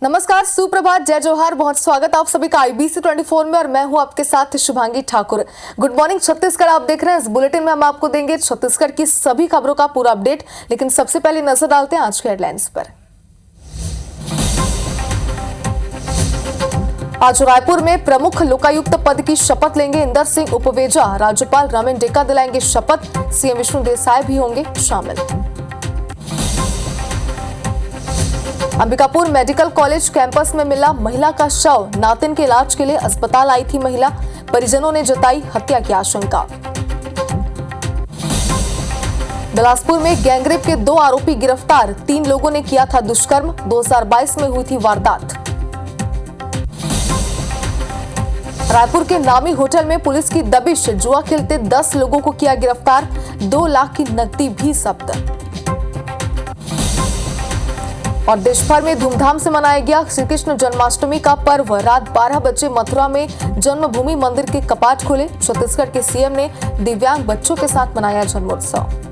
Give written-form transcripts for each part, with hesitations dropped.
नमस्कार, सुप्रभात, जय जोहार, बहुत स्वागत आप सभी का IBC 24 में और मैं हूं आपके साथ शुभांगी ठाकुर। गुड मॉर्निंग छत्तीसगढ़ आप देख रहे हैं। इस बुलेटिन में हम आपको देंगे छत्तीसगढ़ की सभी खबरों का पूरा अपडेट, लेकिन सबसे पहले नजर डालते हैं आज के हेडलाइंस पर। आज रायपुर में प्रमुख लोकायुक्त पद की शपथ लेंगे इंदर सिंह उपवेजा। राज्यपाल रमेन डेका दिलाएंगे शपथ। CM विष्णु देसाई भी होंगे शामिल। अंबिकापुर मेडिकल कॉलेज कैंपस में मिला महिला का शव। नातिन के इलाज के लिए अस्पताल आई थी महिला। परिजनों ने जताई हत्या की आशंका। बिलासपुर में गैंगरेप के 2 आरोपी गिरफ्तार। 3 लोगों ने किया था दुष्कर्म। 2022 में हुई थी वारदात। रायपुर के नामी होटल में पुलिस की दबिश। जुआ खेलते 10 लोगों को किया गिरफ्तार। 2 लाख की नकदी भी जब्त। और देश भर में धूमधाम से मनाया गया श्री कृष्ण जन्माष्टमी का पर्व। रात 12 बजे मथुरा में जन्मभूमि मंदिर के कपाट खुले। छत्तीसगढ़ के CM ने दिव्यांग बच्चों के साथ मनाया जन्मोत्सव।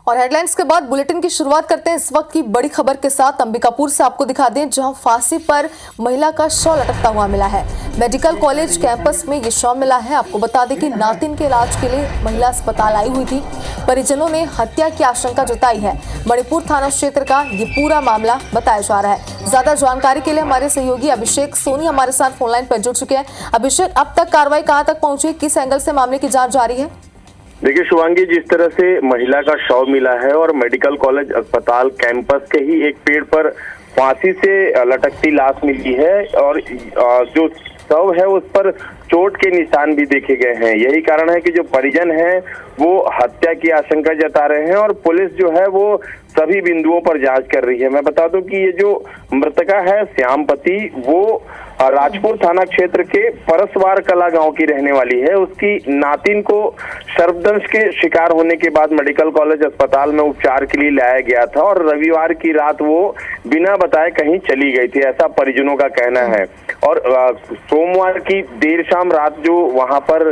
और हेडलाइंस के बाद बुलेटिन की शुरुआत करते हैं इस वक्त की बड़ी खबर के साथ। अंबिकापुर से आपको दिखा दें, जहां फांसी पर महिला का शव लटकता हुआ मिला है। मेडिकल कॉलेज कैंपस में ये शव मिला है। आपको बता दें कि नातिन के इलाज के लिए महिला अस्पताल आई हुई थी। परिजनों ने हत्या की आशंका जताई है। मणिपुर थाना क्षेत्र का ये पूरा मामला बताया जा रहा है। ज्यादा जानकारी के लिए हमारे सहयोगी अभिषेक सोनी हमारे साथ फोनलाइन पर जुड़ चुके हैं। अभिषेक, अब तक कार्रवाई कहां तक पहुंची, किस एंगल से मामले की जांच जारी है? देखिए शुभांगी, जिस तरह से महिला का शव मिला है और मेडिकल कॉलेज अस्पताल कैंपस के ही एक पेड़ पर फांसी से लटकती लाश मिली है और जो शव है उस पर चोट के निशान भी देखे गए हैं। यही कारण है कि जो परिजन हैं वो हत्या की आशंका जता रहे हैं और पुलिस जो है वो सभी बिंदुओं पर जांच कर रही है। मैं बता दूं कि ये जो मृतका है श्यामपति, वो राजपुर थाना क्षेत्र के परसवार कला गांव की रहने वाली है। उसकी नातिन को सर्पदंश के शिकार होने के बाद मेडिकल कॉलेज अस्पताल में उपचार के लिए लाया गया था और रविवार की रात वो बिना बताए कहीं चली गई थी, ऐसा परिजनों का कहना है। और सोमवार की देर शाम रात जो वहां पर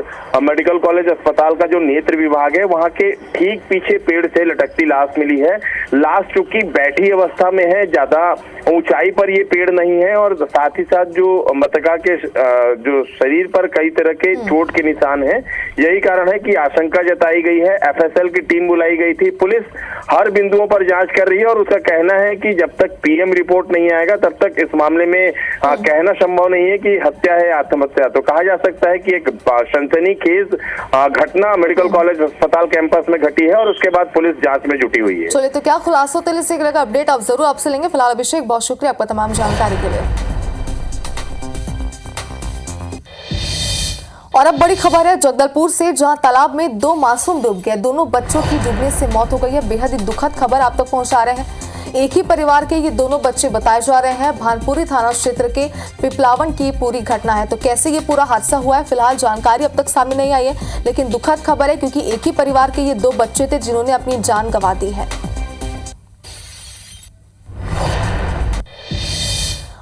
मेडिकल कॉलेज अस्पताल का जो नेत्र विभाग है, वहां के ठीक पीछे पेड़ से लटकती लाश मिली है। लाश चूंकि बैठी अवस्था में है, ज्यादा ऊंचाई पर ये पेड़ नहीं है और साथ ही साथ जो मृतका के जो शरीर पर कई तरह के चोट के निशान हैं। यही कारण है कि आशंका जताई गई है। FSL की टीम बुलाई गई थी। पुलिस हर बिंदुओं पर जांच कर रही है और उसका कहना है कि जब तक PM रिपोर्ट नहीं आएगा तब तक इस मामले में कहना संभव नहीं है कि हत्या है आत्महत्या। तो कहा जा सकता है कि एक सनसनीखेज घटना मेडिकल कॉलेज अस्पताल कैंपस में घटी है और उसके बाद पुलिस जांच में जुटी हुई है। चलिए, तो क्या खुलासा होते हैं इस तरह का अपडेट आप जरूर आपसे लेंगे। फिलहाल अभिषेक, बहुत शुक्रिया आपका तमाम जानकारी के लिए। और अब बड़ी खबर है जगदलपुर से, जहां तालाब में 2 मासूम डूब गए। दोनों बच्चों की डूबने से मौत हो गई है। बेहद ही दुखद खबर आप तक पहुंचा रहे हैं। एक ही परिवार के ये दोनों बच्चे बताए जा रहे हैं। भानपुरी थाना क्षेत्र के पिपलावन की पूरी घटना है। तो कैसे ये पूरा हादसा हुआ है, फिलहाल जानकारी अब तक सामने नहीं आई है, लेकिन दुखद खबर है क्योंकि एक ही परिवार के ये 2 बच्चे थे जिन्होंने अपनी जान गंवा दी है।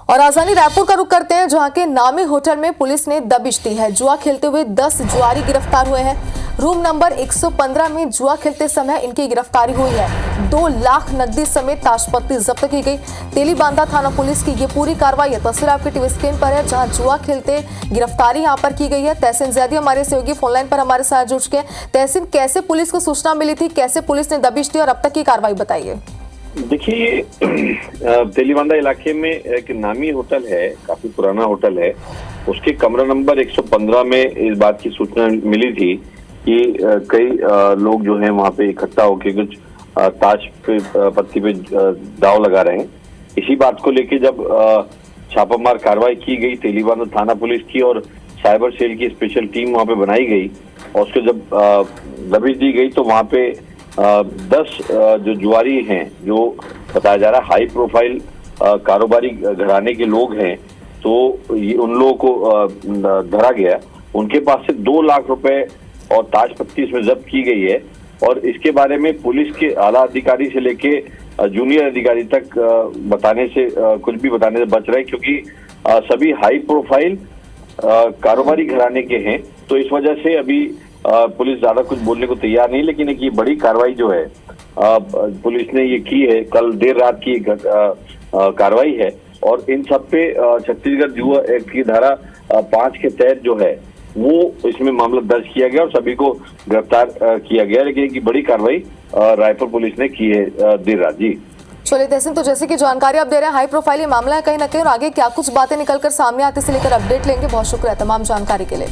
और राजधानी रायपुर का रुख करते हैं, जहां के नामी होटल में पुलिस ने दबिश दी है। जुआ खेलते हुए 10 जुआरी गिरफ्तार हुए हैं। रूम नंबर 115 में जुआ खेलते समय इनकी गिरफ्तारी हुई है। 2 लाख नकदी समेत ताशपत्ती जब्त की गई। तेलीबांधा थाना पुलिस की ये पूरी कार्रवाई है। तस्वीर आपके टीवी स्क्रीन पर है, जहां जुआ खेलते गिरफ्तारी यहां पर की गई है। तहसीन जैदी हमारे सहयोगी फोनलाइन पर हमारे साथ जुड़ चुके हैं। तहसीन, कैसे पुलिस को सूचना मिली थी, कैसे पुलिस ने दबिश दी और अब तक की कार्रवाई बताइए। देखिए, तेलीबांधा इलाके में एक नामी होटल है, काफी पुराना होटल है। उसके कमरा नंबर 115 में इस बात की सूचना मिली थी कि कई लोग जो हैं वहां पे इकट्ठा होकर कुछ ताश पे पत्ती पे दाव लगा रहे हैं। इसी बात को लेके जब छापामार कार्रवाई की गई, तेलीबांधा थाना पुलिस की और साइबर सेल की स्पेशल टीम वहां पे बनाई गई और उसको जब दबिश दी गई तो वहां पे 10 जो जुआरी हैं, जो बताया जा रहा है हाई प्रोफाइल कारोबारी घराने के लोग हैं, तो उन लोगों को धरा गया। उनके पास से 2 लाख रुपए और ताश पत्ती इसमें जब्त की गई है और इसके बारे में पुलिस के आला अधिकारी से लेके जूनियर अधिकारी तक बताने से कुछ भी बताने से बच रहे, क्योंकि सभी हाई प्रोफाइल कारोबारी घराने के हैं। तो इस वजह से अभी पुलिस ज्यादा कुछ बोलने को तैयार नहीं, लेकिन एक ये बड़ी कार्रवाई जो है पुलिस ने ये की है, कल देर रात की कार्रवाई है और इन सब पे छत्तीसगढ़ जुआ एक्ट की धारा 5 के तहत जो है वो इसमें मामला दर्ज किया गया और सभी को गिरफ्तार किया गया। लेकिन एक बड़ी कार्रवाई रायपुर पुलिस ने की है देर रात। जी चलिए तहसीन, तो जैसे कि जानकारी आप दे रहे हैं, हाई प्रोफाइल ये मामला है कहीं ना कहीं, और आगे क्या कुछ बातें निकलकर सामने आते से लेकर अपडेट लेंगे। बहुत शुक्रिया तमाम जानकारी के लिए।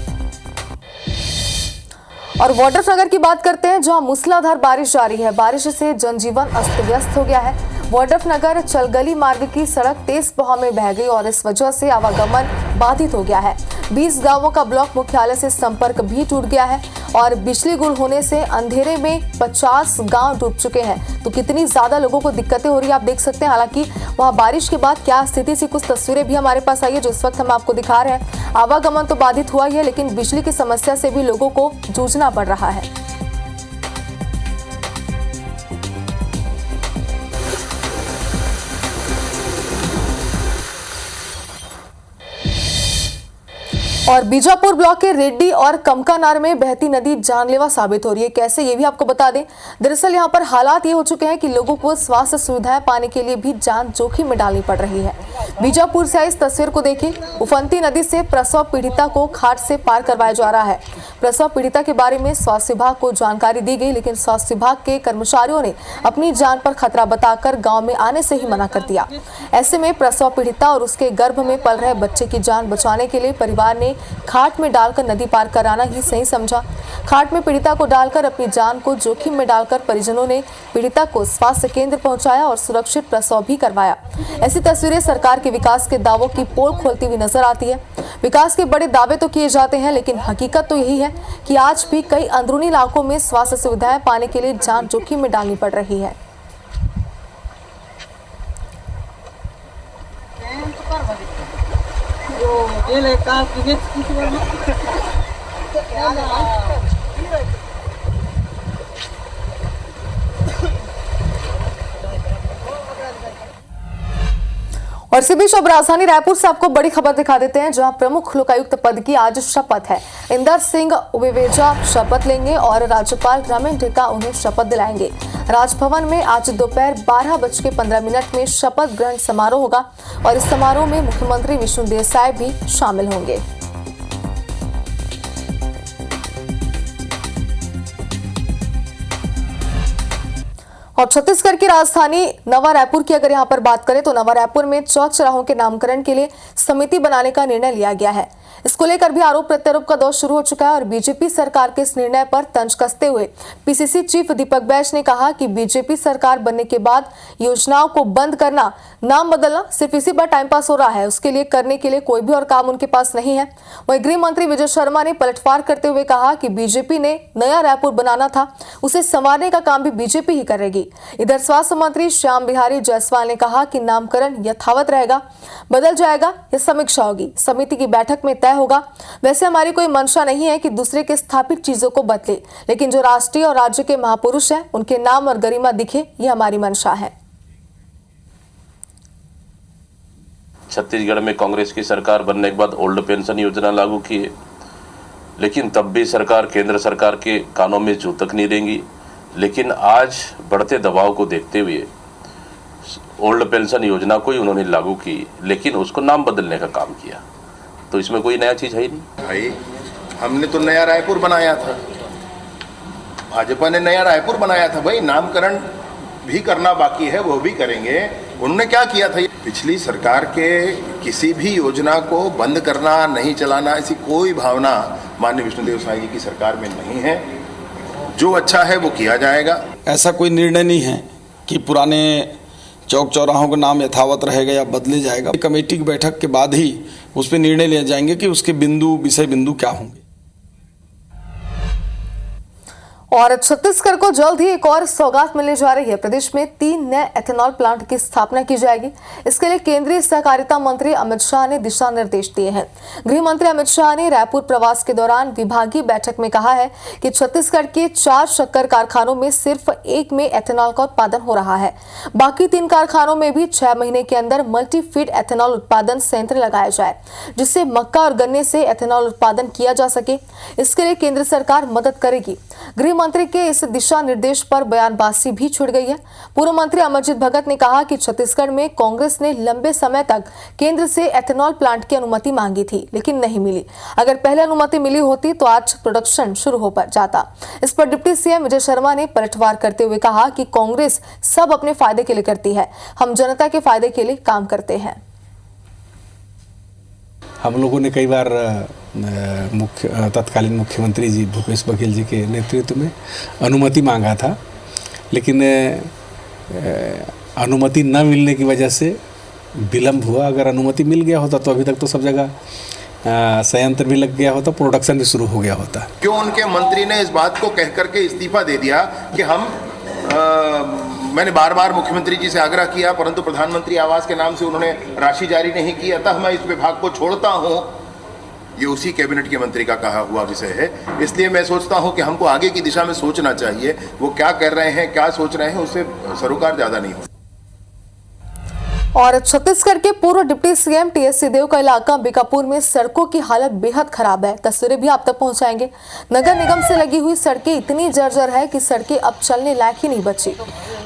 और वाड्रफनगर की बात करते हैं, जहां मूसलाधार बारिश जारी है। बारिश से जनजीवन अस्त व्यस्त हो गया है। वाड्रफनगर चलगली मार्ग की सड़क तेज बहाव में बह गई और इस वजह से आवागमन बाधित हो गया है। 20 गांवों का ब्लॉक मुख्यालय से संपर्क भी टूट गया है और बिजली गुल होने से अंधेरे में 50 गांव डूब चुके हैं। तो कितनी ज्यादा लोगों को दिक्कतें हो रही है आप देख सकते हैं। हालांकि वहां बारिश के बाद क्या स्थिति सी कुछ तस्वीरें भी हमारे पास आई है जो इस वक्त हम आपको दिखा रहे हैं। आवागमन तो बाधित हुआ ही है, लेकिन बिजली की समस्या से भी लोगों को जूझना पड़ रहा है। और बीजापुर ब्लॉक के रेड्डी और कमकानार में बहती नदी जानलेवा साबित हो रही है। कैसे, ये भी आपको बता दें। दरअसल यहाँ पर हालात ये हो चुके हैं कि लोगों को स्वास्थ्य सुविधाएं पाने के लिए भी जान जोखिम में डालनी पड़ रही है। बीजापुर से आई इस तस्वीर को देखें। उफनती नदी से प्रसव पीड़िता को घाट से पार करवाया जा रहा है। प्रसव पीड़िता के बारे में स्वास्थ्य विभाग को जानकारी दी गई, लेकिन स्वास्थ्य विभाग के कर्मचारियों ने अपनी जान पर खतरा बताकर गाँव में आने से ही मना कर दिया। ऐसे में प्रसव पीड़िता और उसके गर्भ में पल रहे बच्चे की जान बचाने के लिए परिवार ने खाट में डालकर नदी पार कराना ही सही समझा। खाट में पीड़िता को डालकर अपनी जान को जोखिम में डालकर परिजनों ने पीड़िता को स्वास्थ्य केंद्र पहुंचाया और सुरक्षित प्रसव भी करवाया। ऐसी तस्वीरें सरकार के विकास के दावों की पोल खोलती हुई नजर आती है। विकास के बड़े दावे तो किए जाते हैं, लेकिन हकीकत तो यही है कि आज भी कई अंदरूनी इलाकों में स्वास्थ्य सुविधाएं पाने के लिए जान जोखिम में डालनी पड़ रही है। और इसी बीच अब राजधानी रायपुर से आपको बड़ी खबर दिखा देते हैं, जहां प्रमुख लोकायुक्त पद की आज शपथ है। इंदर सिंह विवेजा शपथ लेंगे और राज्यपाल रमेश टेका उन्हें शपथ दिलाएंगे। राजभवन में आज दोपहर 12:15 में शपथ ग्रहण समारोह होगा और इस समारोह में मुख्यमंत्री विष्णुदेव साय भी शामिल होंगे। और छत्तीसगढ़ की राजधानी नवा रायपुर की अगर यहां पर बात करें तो नवा रायपुर में 14 चौराहों के नामकरण के लिए समिति बनाने का निर्णय लिया गया है। इसको लेकर भी आरोप प्रत्यारोप का दौर शुरू हो चुका है और बीजेपी सरकार के इस निर्णय पर तंज कसते हुए पीसीसी चीफ दीपक बैज ने कहा कि बीजेपी सरकार बनने के बाद योजनाओं को बंद करना, नाम बदलना सिर्फ इसी पर टाइम पास हो रहा है। उसके लिए करने के लिए कोई भी और काम उनके पास नहीं है। वहीं गृह मंत्री विजय शर्मा ने पलटवार करते हुए कहा कि बीजेपी ने नया रायपुर बनाना था, उसे संवारने का काम भी बीजेपी ही करेगी। इधर स्वास्थ्य मंत्री श्याम बिहारी जायसवाल ने कहा कि नामकरण यथावत रहेगा, बदल जाएगा या समीक्षा होगी, समिति की बैठक में तय होगा। वैसे हमारी कोई मंशा नहीं है कि दूसरे के स्थापित चीजों को बदले, लेकिन जो राष्ट्रीय और राज्य के महापुरुष हैं उनके नाम और गरिमा दिखे, ये हमारी मंशा है। छत्तीसगढ़ में कांग्रेस की सरकार बनने के बाद ओल्ड पेंशन योजना लागू की है, लेकिन तब भी सरकार केंद्र सरकार के कानों में जू तक नहीं देंगी। लेकिन आज बढ़ते दबाव को देखते हुए ओल्ड पेंशन योजना को ही उन्होंने लागू की, लेकिन उसको नाम बदलने का काम किया। तो इसमें कोई नया चीज है ही नहीं। भाई हमने तो नया रायपुर बनाया था, भाजपा ने नया रायपुर बनाया था। भाई नामकरण भी करना बाकी है, वो भी करेंगे। उन्होंने क्या किया था, पिछली सरकार के किसी भी योजना को बंद करना, नहीं चलाना, ऐसी कोई भावना माननीय विष्णुदेव साय जी की सरकार में नहीं है। जो अच्छा है वो किया जाएगा। ऐसा कोई निर्णय नहीं है कि पुराने चौक चौराहों का नाम यथावत रहेगा या बदले जाएगा। कमेटी की बैठक के बाद ही उस पर निर्णय लिए जाएंगे कि उसके बिंदु, विषय बिंदु क्या होंगे। और छत्तीसगढ़ को जल्द ही एक और सौगात मिलने जा रही है। प्रदेश में 3 नए एथेनॉल प्लांट की स्थापना की जाएगी। इसके लिए केंद्रीय सहकारिता मंत्री अमित शाह ने दिशा निर्देश दिए हैं। गृह मंत्री अमित शाह ने रायपुर प्रवास के दौरान विभागीय बैठक में कहा है कि छत्तीसगढ़ के 4 शक्कर कारखानों में सिर्फ 1 में एथेनॉल का उत्पादन हो रहा है। बाकी 3 कारखानों में भी 6 महीने के अंदर मल्टीफीड एथेनॉल उत्पादन संयंत्र लगाया जाए, जिससे मक्का और गन्ने से एथेनॉल उत्पादन किया जा सके। इसके लिए केंद्र सरकार मदद करेगी। गृह मंत्री के इस दिशा निर्देश पर बयानबाजी भी छिड़ गई है। पूर्व मंत्री अमरजीत भगत ने कहा कि छत्तीसगढ़ में कांग्रेस ने लंबे समय तक केंद्र से एथेनॉल प्लांट की अनुमति मांगी थी, लेकिन नहीं मिली। अगर पहले अनुमति मिली होती तो आज प्रोडक्शन शुरू हो जाता। इस पर डिप्टी सीएम विजय शर्मा ने पलटवार करते हुए कहा कि कांग्रेस सब अपने फायदे के लिए करती है, हम जनता के फायदे के लिए काम करते हैं। हम लोगों ने कई बार तत्कालीन मुख्यमंत्री जी भूपेश बघेल जी के नेतृत्व में अनुमति मांगा था, लेकिन अनुमति न मिलने की वजह से विलम्ब हुआ। अगर अनुमति मिल गया होता तो अभी तक तो सब जगह संयंत्र भी लग गया होता, प्रोडक्शन भी शुरू हो गया होता। क्यों उनके मंत्री ने इस बात को कह करके इस्तीफा दे दिया कि मैंने बार बार मुख्यमंत्री जी से आग्रह किया, परंतु प्रधानमंत्री आवास के नाम से उन्होंने राशि जारी नहीं की, अतः मैं इस विभाग को छोड़ता हूं। ये उसी कैबिनेट के मंत्री का कहा हुआ विषय है। इसलिए मैं सोचता हूं कि हमको आगे की दिशा में सोचना चाहिए। वो क्या कर रहे हैं, क्या सोच रहे हैं, उससे सरोकार ज्यादा नहीं हो। और छत्तीसगढ़ के पूर्व डिप्टी सीएम टीएस सिंहदेव का इलाका अंबिकापुर में सड़कों की हालत बेहद खराब है। तस्वीरें भी आप तक पहुंचाएंगे। नगर निगम से लगी हुई सड़कें इतनी जर्जर है कि सड़कें अब चलने लायक ही नहीं बची।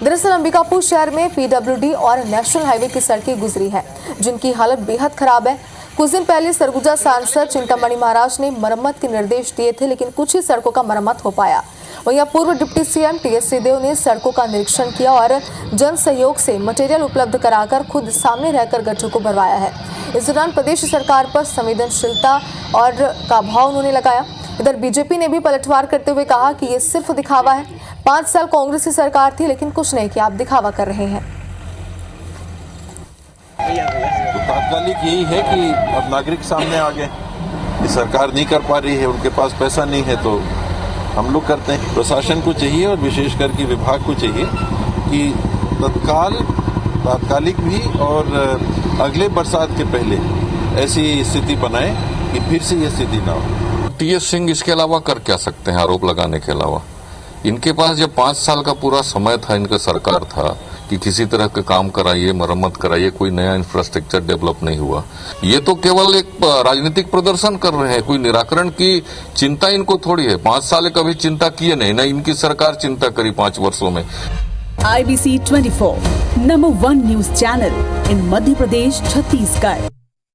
दरअसल अंबिकापुर शहर में पीडब्ल्यूडी और नेशनल हाईवे की सड़कें गुजरी है, जिनकी हालत बेहद खराब है। कुछ दिन पहले सरगुजा सांसद चिंतामणि महाराज ने मरम्मत के निर्देश दिए थे, लेकिन कुछ ही सड़कों का मरम्मत हो पाया। वहीं पूर्व डिप्टी सीएम टीएस सिंहदेव ने सड़कों का निरीक्षण किया और जन सहयोग से मटेरियल उपलब्ध कराकर खुद सामने रहकर गड्ढों को भरवाया है। इस दौरान प्रदेश सरकार पर संवेदनशीलता और का भाव उन्होंने लगाया। इधर बीजेपी ने भी पलटवार करते हुए कहा कि ये सिर्फ दिखावा है। 5 साल कांग्रेस की सरकार थी, लेकिन कुछ नहीं किया, आप दिखावा कर रहे हैं। तो तात्कालिक यही है कि अब नागरिक सामने आ गए, ये सरकार नहीं कर पा रही है, उनके पास पैसा नहीं है, तो हम लोग करते हैं। प्रशासन को चाहिए और विशेष करके विभाग को चाहिए कि तात्कालिक भी और अगले बरसात के पहले ऐसी स्थिति बनाए कि फिर से ये स्थिति ना हो। टीएस सिंह इसके अलावा कर क्या सकते हैं आरोप लगाने के अलावा? इनके पास जब 5 साल का पूरा समय था, इनका सरकार था कि किसी तरह के काम कराइए, मरम्मत कराइए, कोई नया इंफ्रास्ट्रक्चर डेवलप नहीं हुआ। ये तो केवल एक राजनीतिक प्रदर्शन कर रहे हैं, कोई निराकरण की चिंता इनको थोड़ी है। 5 साल कभी चिंता किए नहीं, ना इनकी सरकार चिंता करी 5 वर्षों में। IBC 24 number 1 news channel in Madhya Pradesh, Chhattisgarh.